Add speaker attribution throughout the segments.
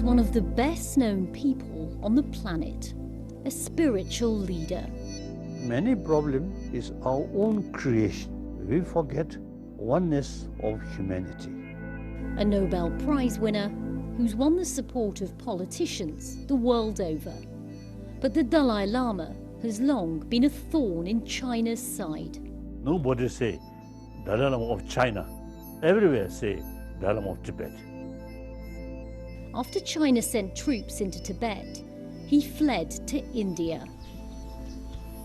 Speaker 1: He's one of the best-known people on the planet, a spiritual leader.
Speaker 2: Many problem is our own creation. We forget oneness of humanity.
Speaker 1: A Nobel Prize winner who's won the support of politicians the world over. But the Dalai Lama has long been a thorn in China's side.
Speaker 2: Nobody say Dalai Lama of China. Everywhere say Dalai Lama of Tibet.
Speaker 1: After China sent troops into Tibet, he fled to India.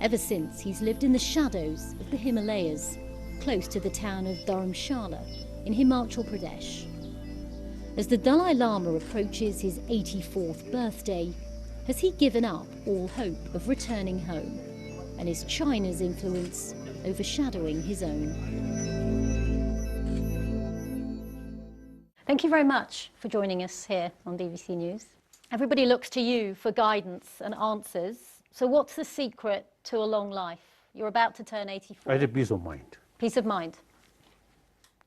Speaker 1: Ever since, he's lived in the shadows of the Himalayas, close to the town of Dharamshala in Himachal Pradesh. As the Dalai Lama approaches his 84th birthday, has he given up all hope of returning home? And is China's influence overshadowing his own? Thank you very much for joining us here on BBC News. Everybody looks to you for guidance and answers. So what's the secret to a long life? You're about to turn 84.
Speaker 2: I have peace of mind.
Speaker 1: Peace of mind.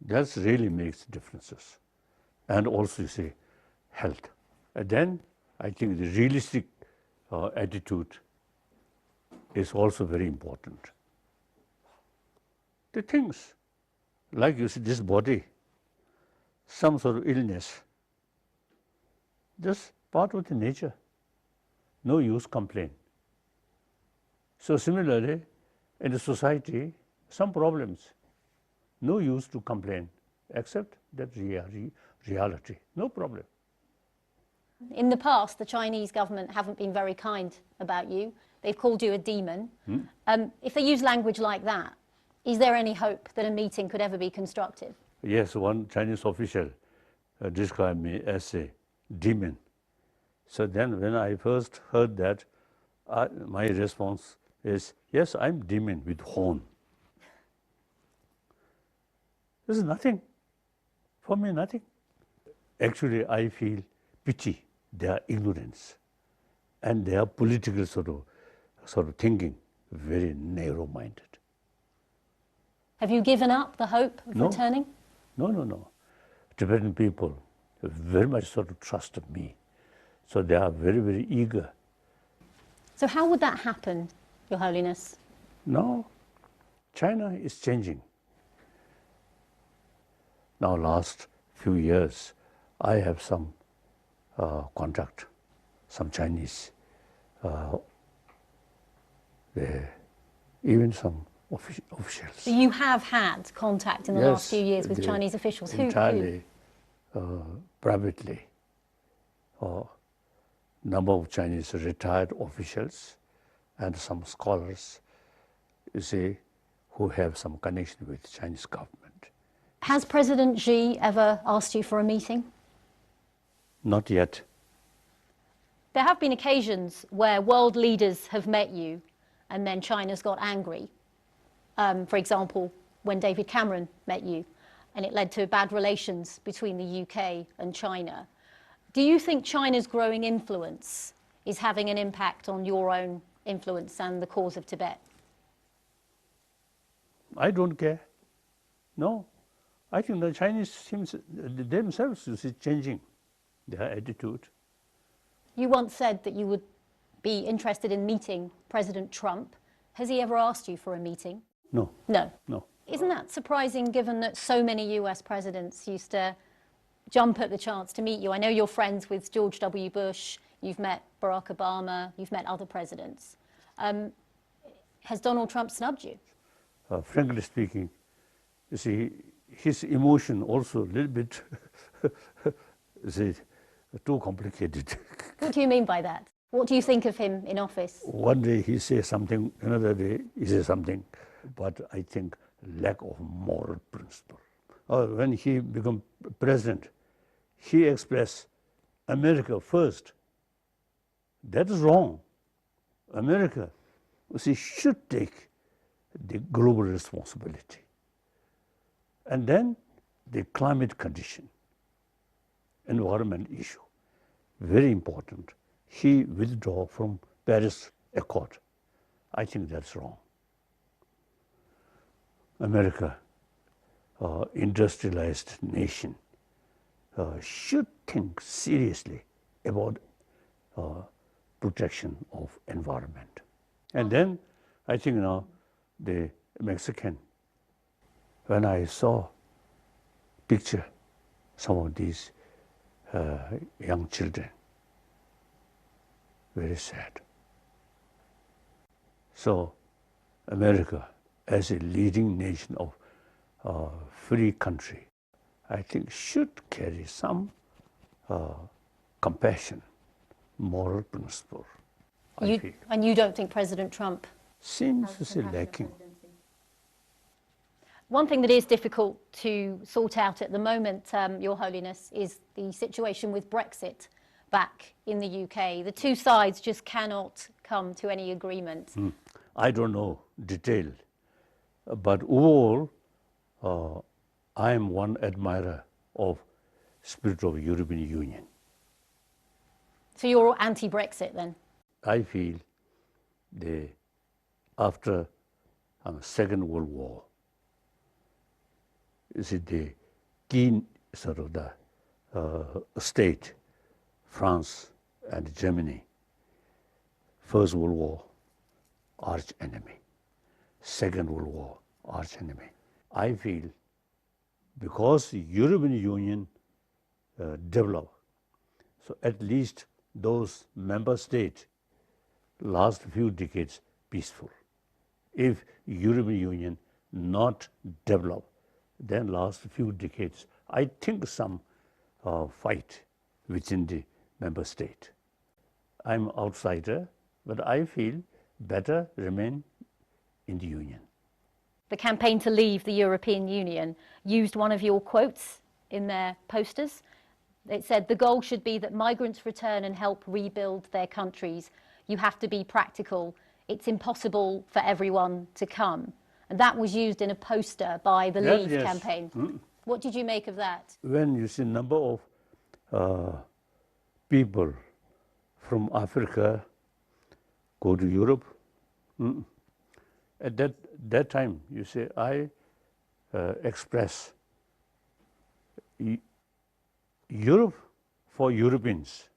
Speaker 2: That really makes differences. And also, you say, health. And then I think the realistic attitude is also very important. The things, like you see, this body, some sort of illness, just part of the nature. No use complain. So similarly, in the society, some problems, no use to complain, except that reality, no problem.
Speaker 1: In the past, the Chinese government haven't been very kind about you. They've called you a demon. If they use language like that, is there any hope that a meeting could ever be constructive?
Speaker 2: Yes, one Chinese official described me as a demon. So then when I first heard that, my response is, yes, I'm demon with horn. This is nothing. For me, nothing. Actually, I feel pity, their ignorance, and their political sort of thinking, very narrow-minded.
Speaker 1: Have you given up the hope of returning?
Speaker 2: No. Tibetan people very much sort of trusted me. So they are very, very eager.
Speaker 1: So how would that happen, Your Holiness?
Speaker 2: Now, China is changing. Now, last few years, I have some contact, some Chinese, even some officials.
Speaker 1: So you have had contact in the last few years with Chinese officials?
Speaker 2: Entirely, privately. Number of Chinese retired officials and some scholars, you see, who have some connection with the Chinese government.
Speaker 1: Has President Xi ever asked you for a meeting?
Speaker 2: Not yet.
Speaker 1: There have been occasions where world leaders have met you and then China's got angry. For example, when David Cameron met you, and it led to bad relations between the UK and China. Do you think China's growing influence is having an impact on your own influence and the cause of Tibet?
Speaker 2: I don't care. No. I think the Chinese seems themselves to see changing their attitude.
Speaker 1: You once said that you would be interested in meeting President Trump. Has he ever asked you for a meeting?
Speaker 2: No.
Speaker 1: No?
Speaker 2: No.
Speaker 1: Isn't that surprising, given that so many US presidents used to jump at the chance to meet you? I know you're friends with George W. Bush, you've met Barack Obama, you've met other presidents. Has Donald Trump snubbed you?
Speaker 2: Frankly speaking, you see, his emotion also a little bit too complicated.
Speaker 1: What do you mean by that? What do you think of him in office?
Speaker 2: One day he says something, another day he says something, but I think lack of moral principle. When he became president, he expressed America first. That is wrong. America, you see, should take the global responsibility. And then the climate condition, environment issue, very important. He withdrew from Paris Accord. I think that's wrong. America, industrialized nation, should think seriously about protection of environment. And then I think now the Mexican, when I saw picture some of these young children, very sad. So America, as a leading nation of free country, I think should carry some compassion, moral principle. I feel.
Speaker 1: And you don't think President Trump
Speaker 2: Seems to be lacking.
Speaker 1: One thing that is difficult to sort out at the moment, Your Holiness, is the situation with Brexit back in the UK. The two sides just cannot come to any agreement.
Speaker 2: I don't know detail, but overall, I am one admirer of spirit of European Union.
Speaker 1: So you're anti-Brexit then?
Speaker 2: I feel after Second World War, is it the key sort of the state, France and Germany, First World War, arch enemy, Second World War, arch enemy. I feel because the European Union developed, so at least those member states last few decades peaceful. If European Union not developed, then last few decades, I think some fight within the member state. I'm outsider, but I feel better remain in the Union.
Speaker 1: The campaign to leave the European Union used one of your quotes in their posters. It said, the goal should be that migrants return and help rebuild their countries. You have to be practical. It's impossible for everyone to come. And that was used in a poster by the Leave campaign. What did you make of that?
Speaker 2: When you see number of people from Africa go to Europe, at that time you say, I express Europe for Europeans.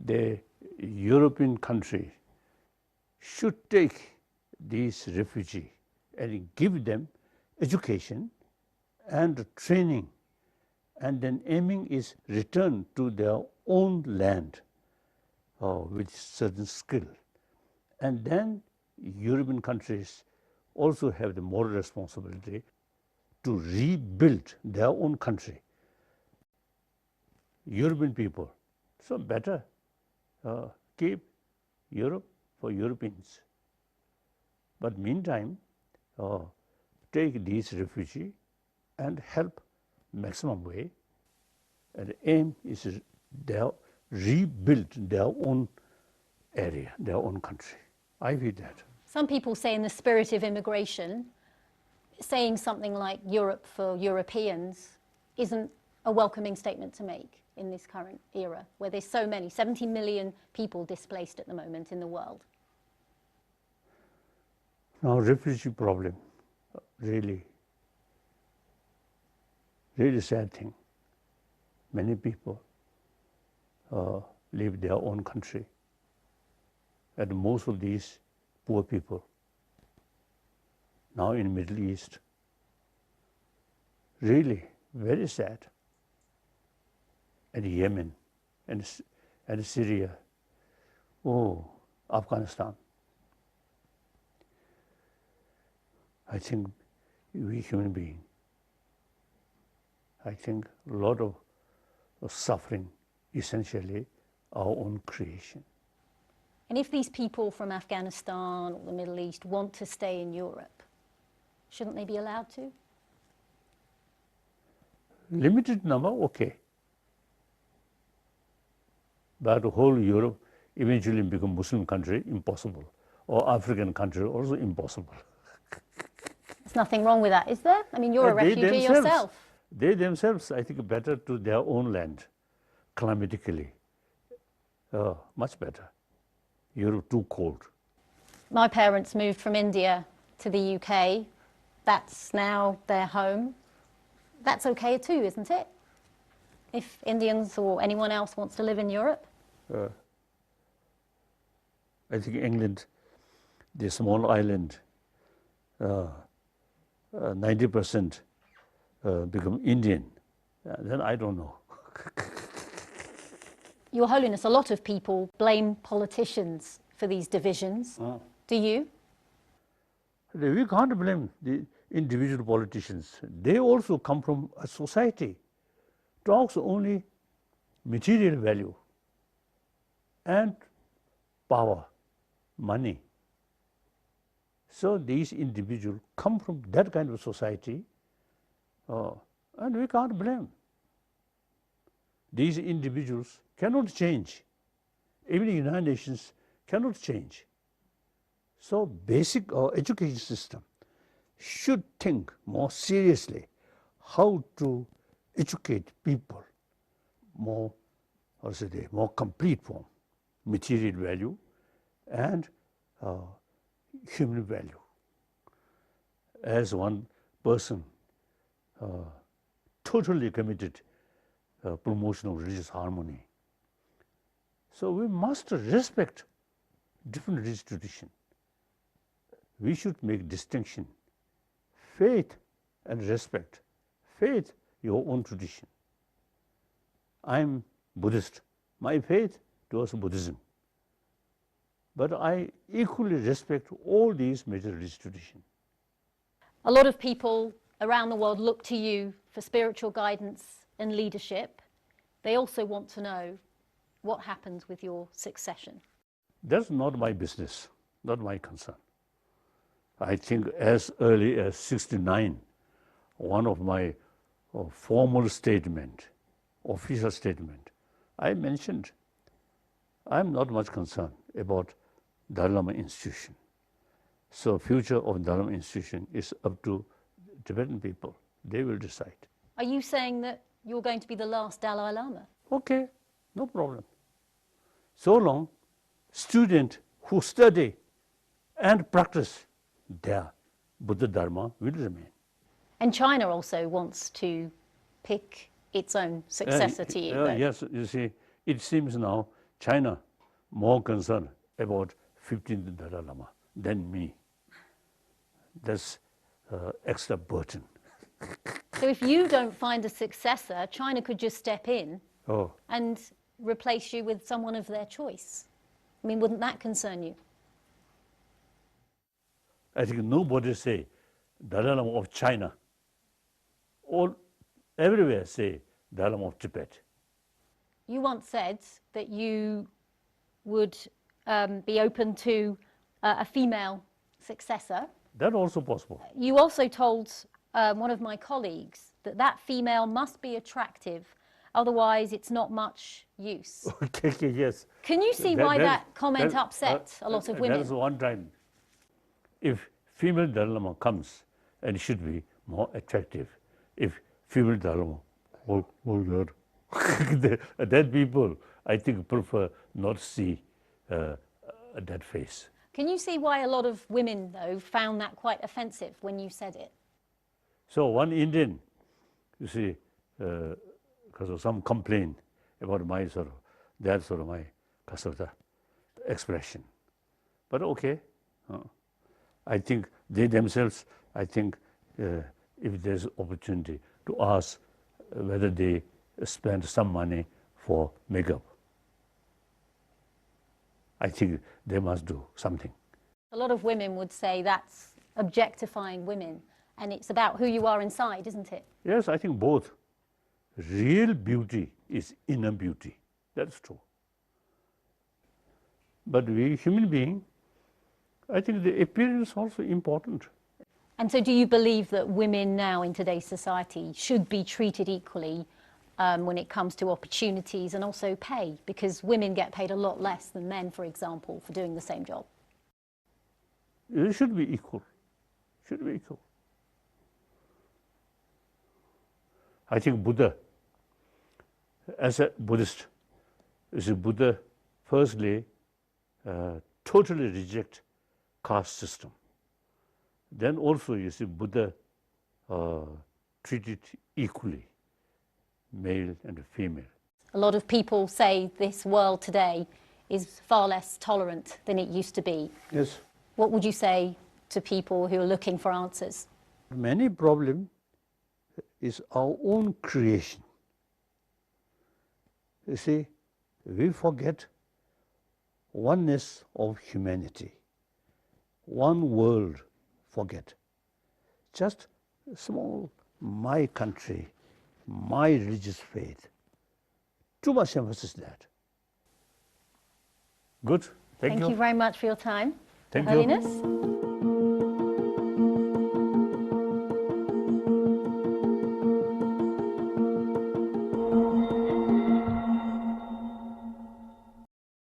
Speaker 2: The European country should take these refugees and give them education and training, and then aiming is return to their own land with certain skill. And then European countries also have the moral responsibility to rebuild their own country. European people, so better keep Europe for Europeans. But meantime, take these refugees and help maximum way. And the aim is to rebuild their own area, their own country. I feel that.
Speaker 1: Some people say in the spirit of immigration, saying something like Europe for Europeans isn't a welcoming statement to make in this current era, where there's so many, 70 million people displaced at the moment in the world.
Speaker 2: Now, refugee problem, really sad thing. Many people leave their own country, and most of these poor people now in Middle East, really very sad. And Yemen, and Syria, Afghanistan. I think we human beings, I think a lot of suffering, essentially our own creation.
Speaker 1: And if these people from Afghanistan or the Middle East want to stay in Europe, shouldn't they be allowed to?
Speaker 2: Limited number, okay. But whole Europe eventually become Muslim country, impossible. Or African country, also impossible.
Speaker 1: There's nothing wrong with that, is there? I mean, you're a refugee yourself.
Speaker 2: They themselves, I think, better to their own land, climatically. Much better. Europe too cold.
Speaker 1: My parents moved from India to the UK. That's now their home. That's okay too, isn't it? if Indians or anyone else wants to live in Europe?
Speaker 2: I think England, the small island, 90% become Indian. Then I don't know.
Speaker 1: Your Holiness, a lot of people blame politicians for these divisions. Do you?
Speaker 2: We can't blame the individual politicians. They also come from a society. Talks only material value and power, money. So these individuals come from that kind of society, and we can't blame. These individuals cannot change. Even the United Nations cannot change. So basic education system should think more seriously how to educate people more, more complete form, material value and human value. As one person totally committed promotion of religious harmony. So we must respect different religious tradition. We should make distinction, faith and respect. Faith, your own tradition. I'm Buddhist. My faith towards Buddhism. But I equally respect all these major religious traditions.
Speaker 1: A lot of people around the world look to you for spiritual guidance and leadership. They also want to know what happens with your succession.
Speaker 2: That's not my business, not my concern. I think as early as 1969, one of my formal statement, official statement, I mentioned I'm not much concerned about Dalai Lama institution. So future of Dalai Lama institution is up to Tibetan people. They will decide.
Speaker 1: Are you saying that you're going to be the last Dalai Lama?
Speaker 2: Okay, no problem. So long, students who study and practice their Buddha Dharma will remain.
Speaker 1: And China also wants to pick its own successor to you.
Speaker 2: Yes, you see, it seems now China more concerned about 15th Dalai Lama than me. That's extra burden.
Speaker 1: So if you don't find a successor, China could just step in and replace you with someone of their choice. I mean, wouldn't that concern you?
Speaker 2: I think nobody say Dalai Lama of China. All everywhere say Dalai Lama of Tibet.
Speaker 1: You once said that you would be open to a female successor.
Speaker 2: That's also possible.
Speaker 1: You also told one of my colleagues that that female must be attractive, otherwise it's not much use.
Speaker 2: Okay, yes.
Speaker 1: Can you see why that comment upset a lot of women?
Speaker 2: That is one time. If female Dalai Lama comes, and it should be more attractive. If female Dalai Lama, that people, I think, prefer not see that face.
Speaker 1: Can you see why a lot of women, though, found that quite offensive when you said it?
Speaker 2: So one Indian, you see, because of some complaint about my that my expression. But okay, I think they themselves, I think if there's opportunity to ask whether they spend some money for makeup, I think they must do something.
Speaker 1: A lot of women would say that's objectifying women, and it's about who you are inside, isn't it?
Speaker 2: Yes, I think both. Real beauty is inner beauty. That's true. But we human beings, I think the appearance is also important.
Speaker 1: And so do you believe that women now in today's society should be treated equally when it comes to opportunities and also pay? Because women get paid a lot less than men, for example, for doing the same job.
Speaker 2: It should be equal. Should be equal. I think Buddha, as a Buddhist, Buddha firstly totally reject caste system. Then also you see Buddha treated equally male and female.
Speaker 1: A lot of people say this world today is far less tolerant than it used to be.
Speaker 2: Yes.
Speaker 1: What would you say to people who are looking for answers?
Speaker 2: Many problem is our own creation. You see, we forget oneness of humanity. One world forget. Just small, my country, my religious faith. Too much emphasis that. Good. Thank you.
Speaker 1: Thank you very much for your time,
Speaker 2: Thank
Speaker 1: Your
Speaker 2: you.
Speaker 1: Holiness.